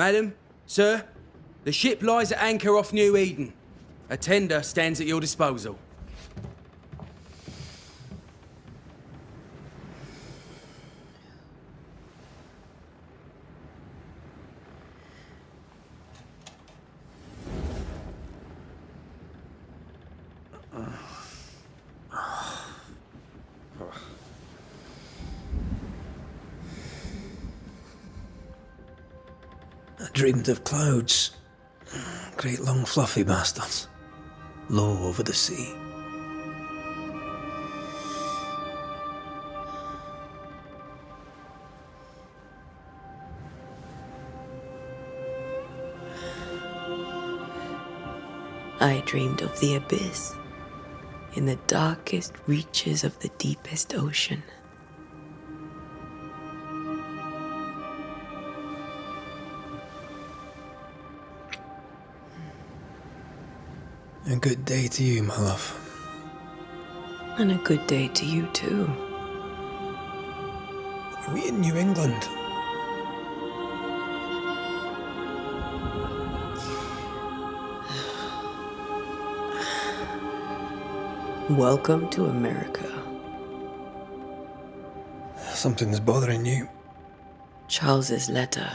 Madam, sir, the ship lies at anchor off New Eden. A tender stands at your disposal. I dreamed of clouds. Great long fluffy bastards. Low over the sea. I dreamed of the abyss, in the darkest reaches of the deepest ocean. A good day to you, my love. And a good day to you, too. Are we in New England? Welcome to America. Something's bothering you. Charles's letter.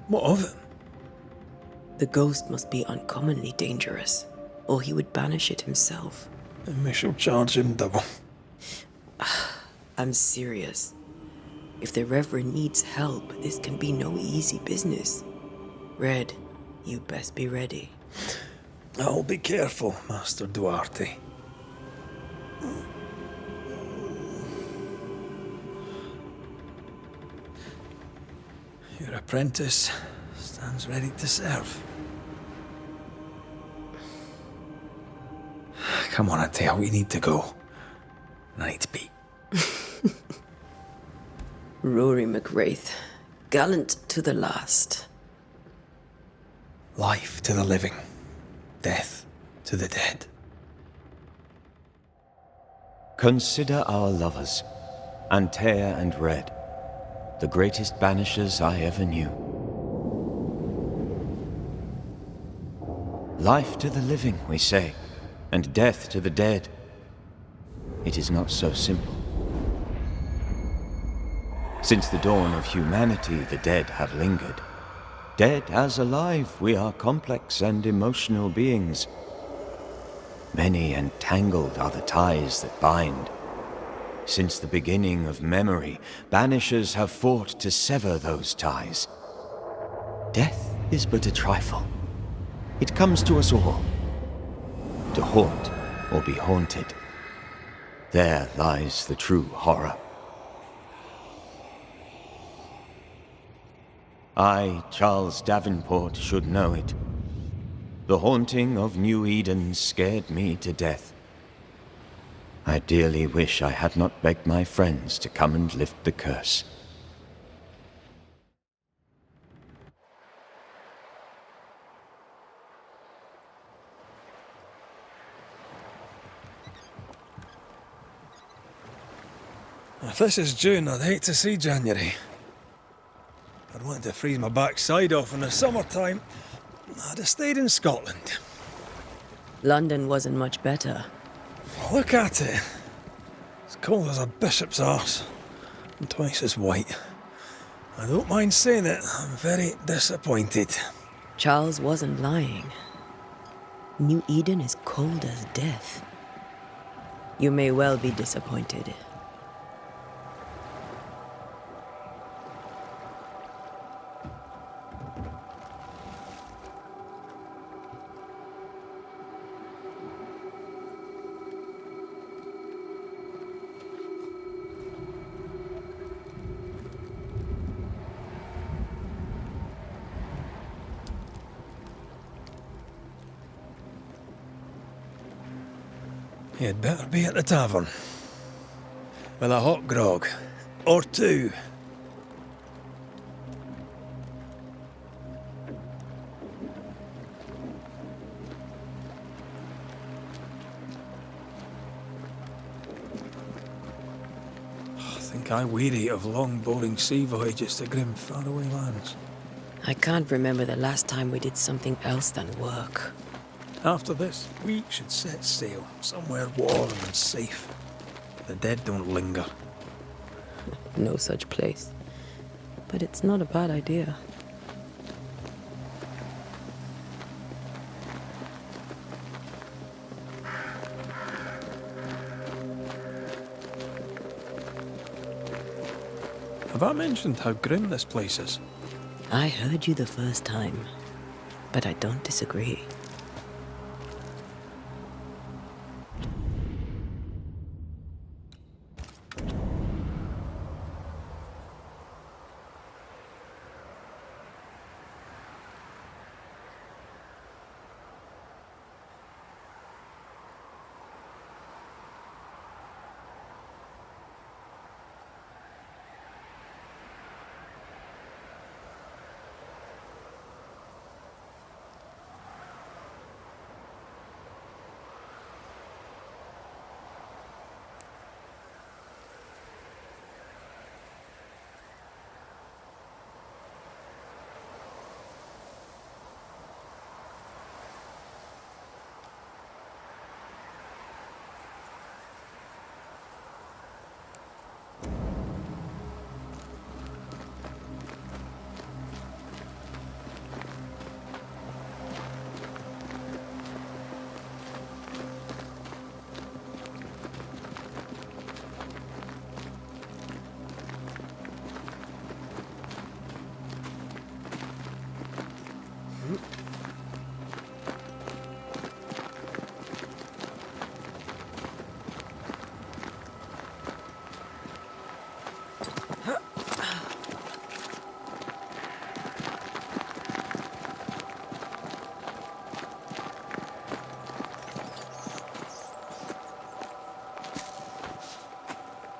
What of it? The ghost must be uncommonly dangerous, or he would banish it himself. And we shall charge him double. I'm serious. If the Reverend needs help, this can be no easy business. Red, you best be ready. I'll be careful, Master Duarte. Your apprentice stands ready to serve. Come on, Atea, we need to go. I need to be. Rory McWraith, gallant to the last. Life to the living, death to the dead. Consider our lovers, Antea and Red, the greatest banishers I ever knew. Life to the living, we say, and death to the dead. It is not so simple. Since the dawn of humanity, the dead have lingered. Dead as alive, we are complex and emotional beings. Many and tangled are the ties that bind. Since the beginning of memory, banishers have fought to sever those ties. Death is but a trifle. It comes to us all. To haunt or be haunted. There lies the true horror. I, Charles Davenport, should know it. The haunting of New Eden scared me to death. I dearly wish I had not begged my friends to come and lift the curse. If this is June, I'd hate to see January. I'd want to freeze my backside off in the summertime. I'd have stayed in Scotland. London wasn't much better. Look at it. It's cold as a bishop's arse. And twice as white. I don't mind saying it, I'm very disappointed. Charles wasn't lying. New Eden is cold as death. You may well be disappointed. You'd better be at the tavern. With a hot grog. Or two. I think I weary of long, boring sea voyages to grim, faraway lands. I can't remember the last time we did something else than work. After this, we should set sail somewhere warm and safe. The dead don't linger. No such place. But it's not a bad idea. Have I mentioned how grim this place is? I heard you the first time, but I don't disagree.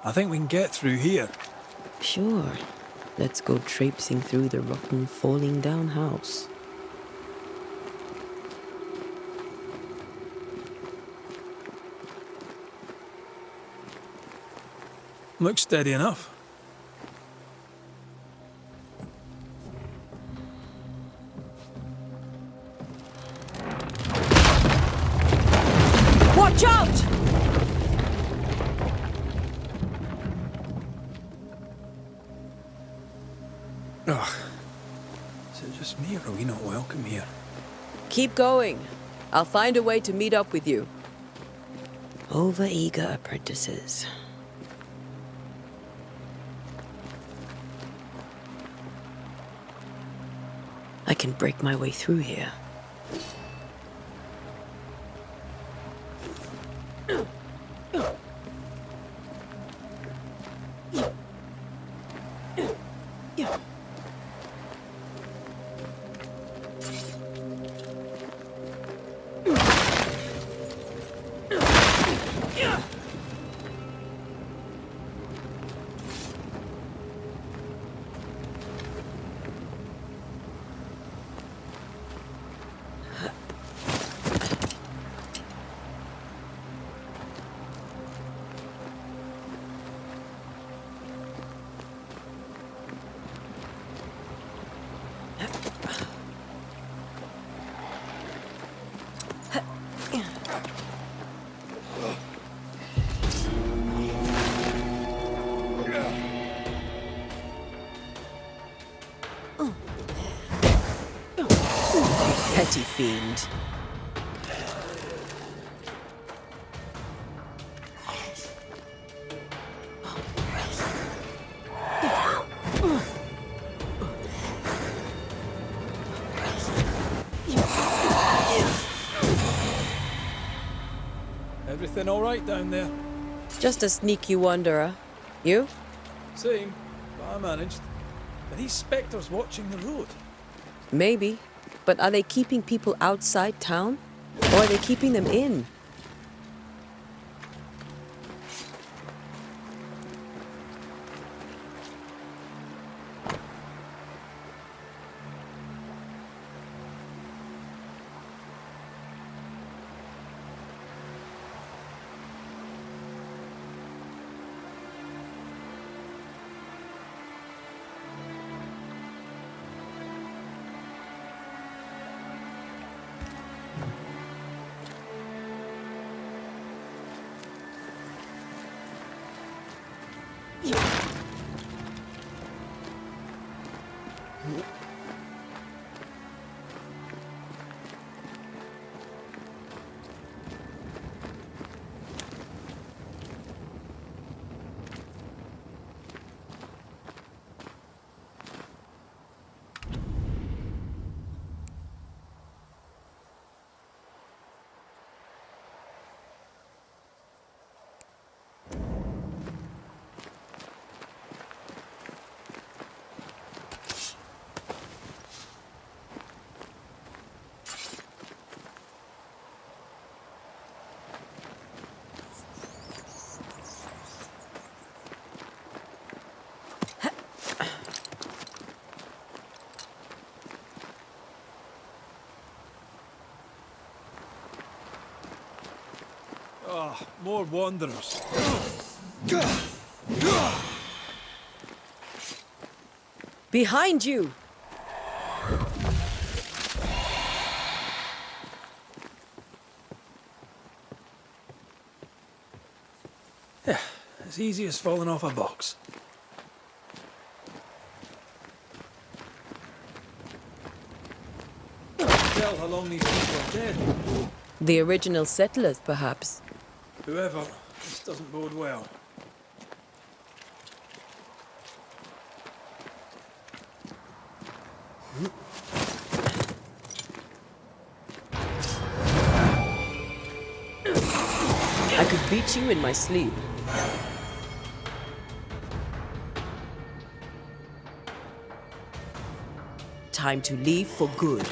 I think we can get through here. Sure. Let's go traipsing through the rotten, falling down house. Looks steady enough. Watch out! Ugh. Is it just me, or are we not welcome here? Keep going. I'll find a way to meet up with you. Over-eager apprentices. I can break my way through here. Petty fiend. Everything all right down there? Just a sneaky wanderer. You? Same, but I managed. Are these spectres watching the road? Maybe. But are they keeping people outside town? Or are they keeping them in? Ah, more wanderers. Behind you! Yeah, as easy as falling off a box. Tell how long these people are dead. The original settlers, perhaps. Whoever, this doesn't bode well. I could beat you in my sleep. Time to leave for good.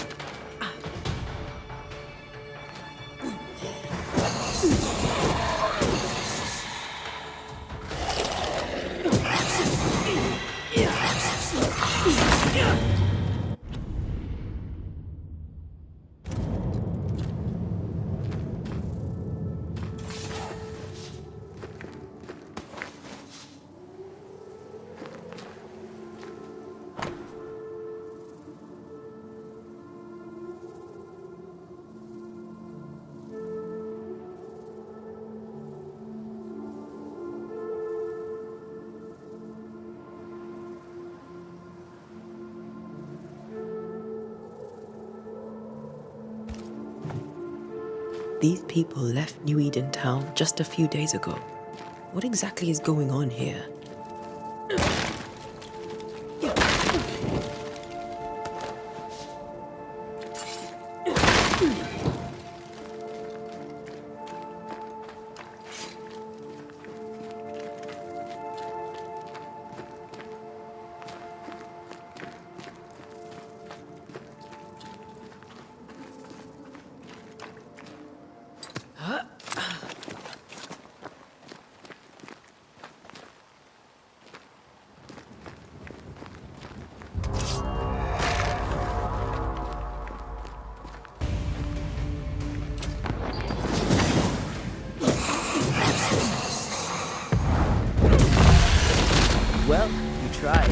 These people left New Eden Town just a few days ago. What exactly is going on here? Well, you tried.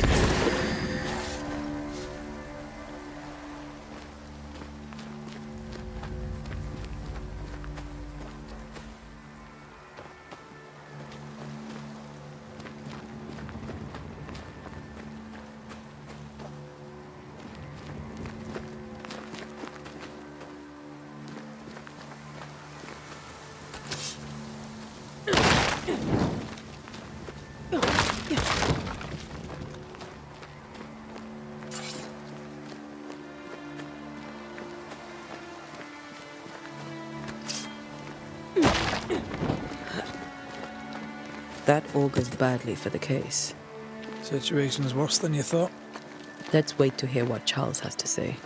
That augurs badly for the case. Situation's worse than you thought. Let's wait to hear what Charles has to say.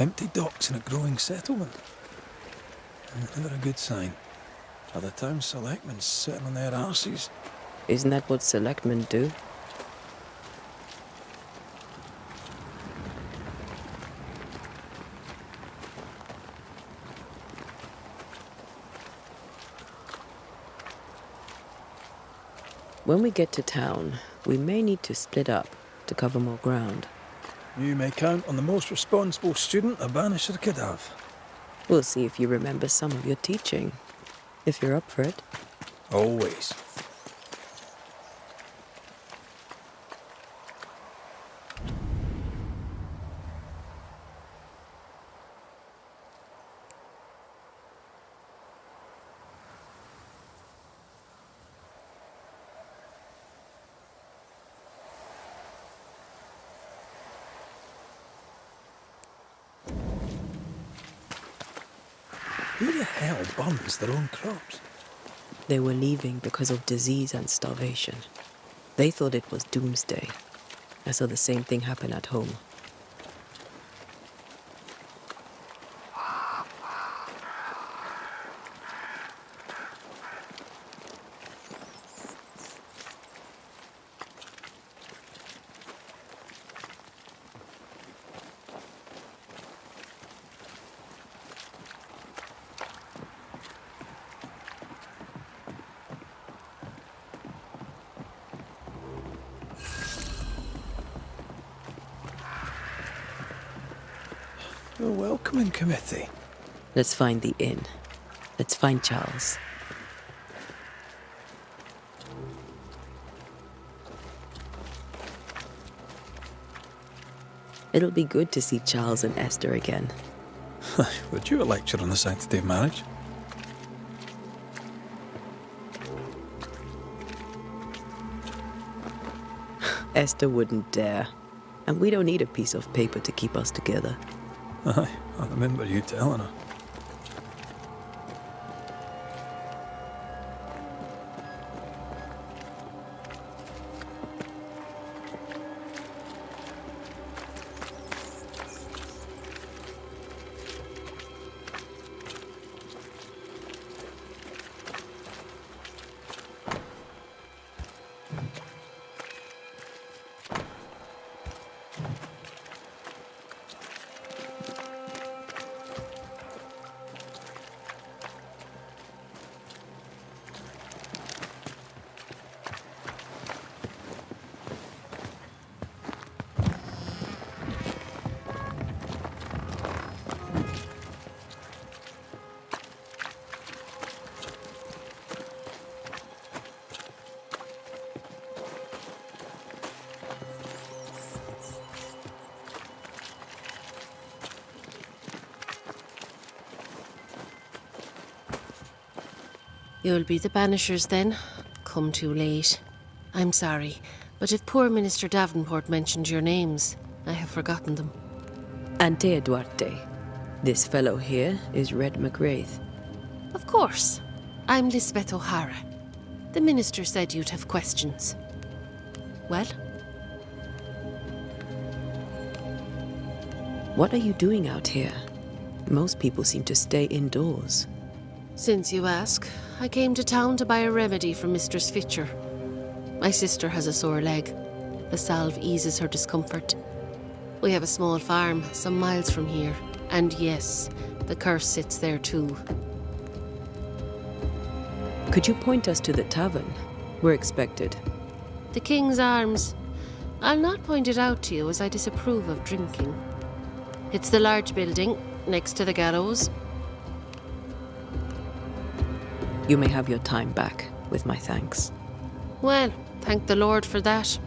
Empty docks in a growing settlement. Never a good sign. Are the town selectmen sitting on their arses? Isn't that what selectmen do? When we get to town, we may need to split up to cover more ground. You may count on the most responsible student a Banisher could have. We'll see if you remember some of your teaching, if you're up for it. Always. Who the hell burns their own crops? They were leaving because of disease and starvation. They thought it was doomsday. I saw the same thing happen at home. A welcoming committee. Let's find the inn. Let's find Charles. It'll be good to see Charles and Esther again. Would you a lecture on the sanctity of marriage? Esther wouldn't dare. And we don't need a piece of paper to keep us together. Aye, I remember you telling her. You'll be the Banishers then? Come too late. I'm sorry, but if poor Minister Davenport mentioned your names, I have forgotten them. Antea Duarte. This fellow here is Red McGrath. Of course. I'm Lisbeth O'Hara. The minister said you'd have questions. Well? What are you doing out here? Most people seem to stay indoors. Since you ask, I came to town to buy a remedy for Mistress Fitcher. My sister has a sore leg. The salve eases her discomfort. We have a small farm some miles from here. And yes, the curse sits there too. Could you point us to the tavern? We're expected. The King's Arms. I'll not point it out to you as I disapprove of drinking. It's the large building next to the gallows. You may have your time back, with my thanks. Well, thank the Lord for that.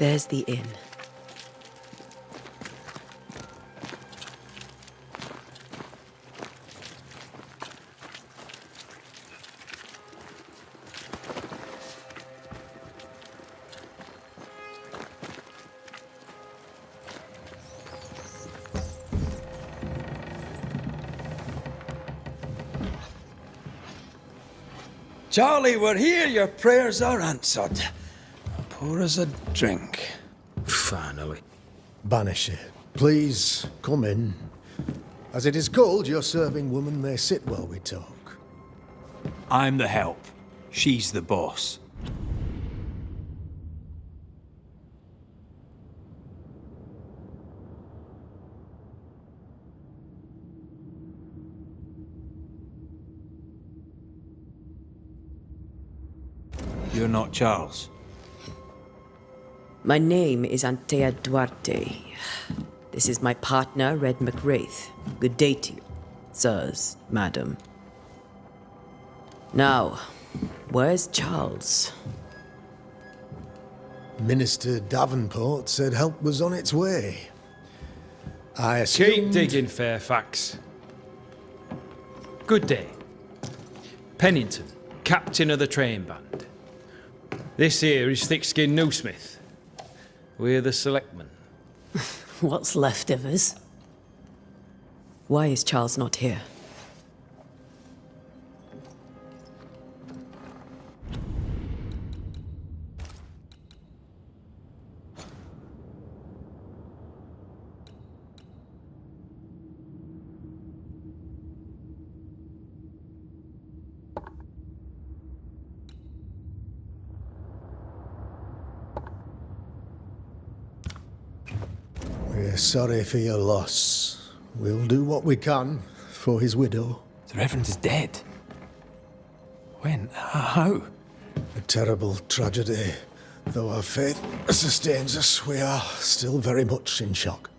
There's the inn. Charlie, we're here. Your prayers are answered. Pour us a drink. Finally. Banisher, please come in. As it is cold, your serving woman may sit while we talk. I'm the help. She's the boss. You're not Charles. My name is Antea Duarte. This is my partner, Red McWraith. Good day to you, sirs, madam. Now, where's Charles? Minister Davenport said help was on its way. I Keep assumed... digging, Fairfax. Good day. Pennington, captain of the train band. This here is Thickskin Newsmith. We're the selectmen. What's left of us? Why is Charles not here? We're sorry for your loss. We'll do what we can for his widow. The Reverend is dead. When? How? A terrible tragedy. Though our faith sustains us, we are still very much in shock.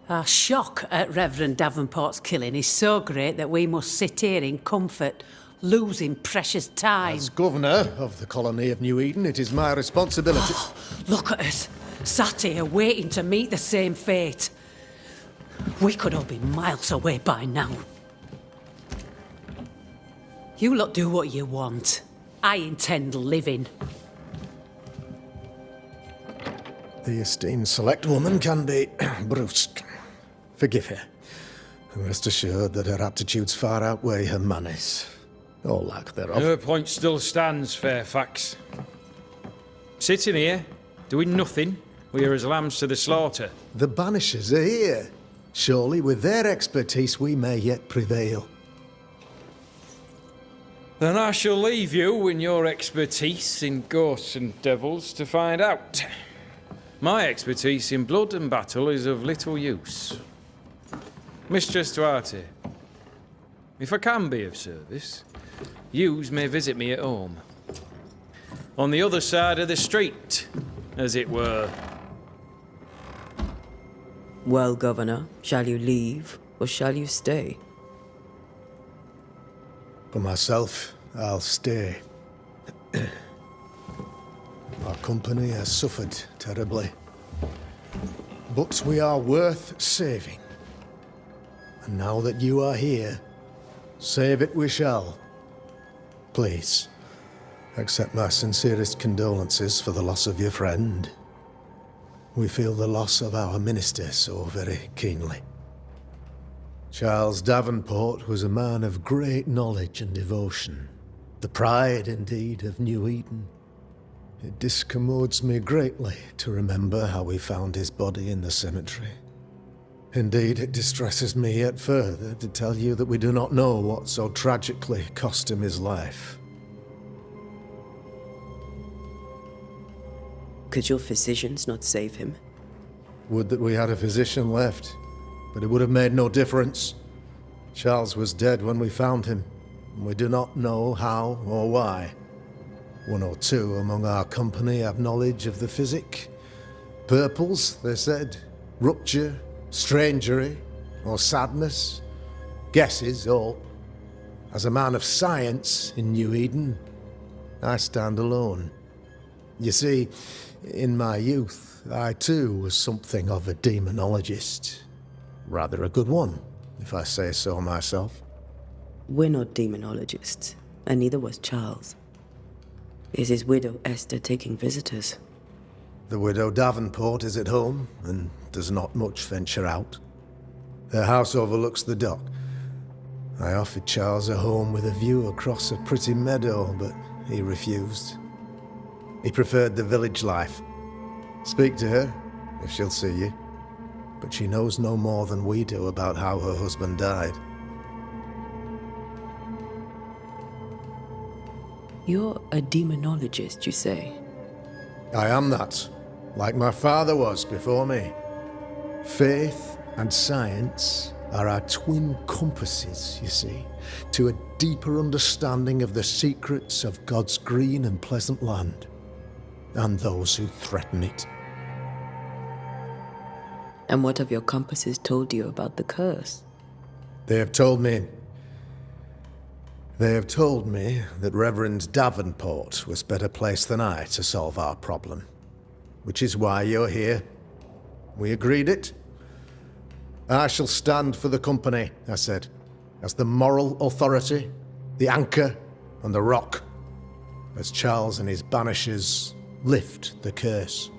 Our shock at Reverend Davenport's killing is so great that we must sit here in comfort, losing precious time. As governor of the colony of New Eden, it is my responsibility... Look at us, sat here waiting to meet the same fate. We could all be miles away by now. You lot do what you want. I intend living. The esteemed select woman can be brusque. Forgive her. And rest assured that her aptitudes far outweigh her manners. Or lack thereof. Her point still stands, Fairfax. Sitting here, doing nothing, we are as lambs to the slaughter. The Banishers are here. Surely with their expertise we may yet prevail. Then I shall leave you in your expertise in ghosts and devils to find out. My expertise in blood and battle is of little use. Mistress Duarte, if I can be of service, yous may visit me at home. On the other side of the street, as it were. Well, Governor, shall you leave or shall you stay? For myself, I'll stay. Our company has suffered terribly. But we are worth saving. And now that you are here, save it we shall. Please, accept my sincerest condolences for the loss of your friend. We feel the loss of our minister so very keenly. Charles Davenport was a man of great knowledge and devotion. The pride, indeed, of New Eden. It discommodes me greatly to remember how we found his body in the cemetery. Indeed, it distresses me yet further to tell you that we do not know what so tragically cost him his life. Could your physicians not save him? Would that we had a physician left, but it would have made no difference. Charles was dead when we found him, and we do not know how or why. One or two among our company have knowledge of the physic. Purples, they said, rupture, strangery, or sadness. Guesses, all. As a man of science in New Eden, I stand alone. You see, in my youth, I too was something of a demonologist. Rather a good one, if I say so myself. We're not demonologists, and neither was Charles. Is his widow Esther taking visitors? The widow Davenport is at home, and does not much venture out. Her house overlooks the dock. I offered Charles a home with a view across a pretty meadow, but he refused. He preferred the village life. Speak to her, if she'll see you. But she knows no more than we do about how her husband died. You're a demonologist, you say? I am that, like my father was before me. Faith and science are our twin compasses, you see, to a deeper understanding of the secrets of God's green and pleasant land, and those who threaten it. And what have your compasses told you about the curse? They have told me that Reverend Davenport was better placed than I to solve our problem. Which is why you're here. We agreed it. I shall stand for the company, I said, as the moral authority, the anchor, and the rock, as Charles and his Banishers lift the curse.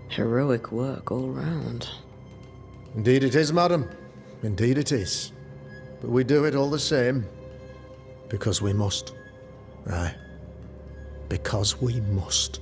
Heroic work all round. Indeed it is, madam. Indeed it is. But we do it all the same. Because we must. Aye. Because we must.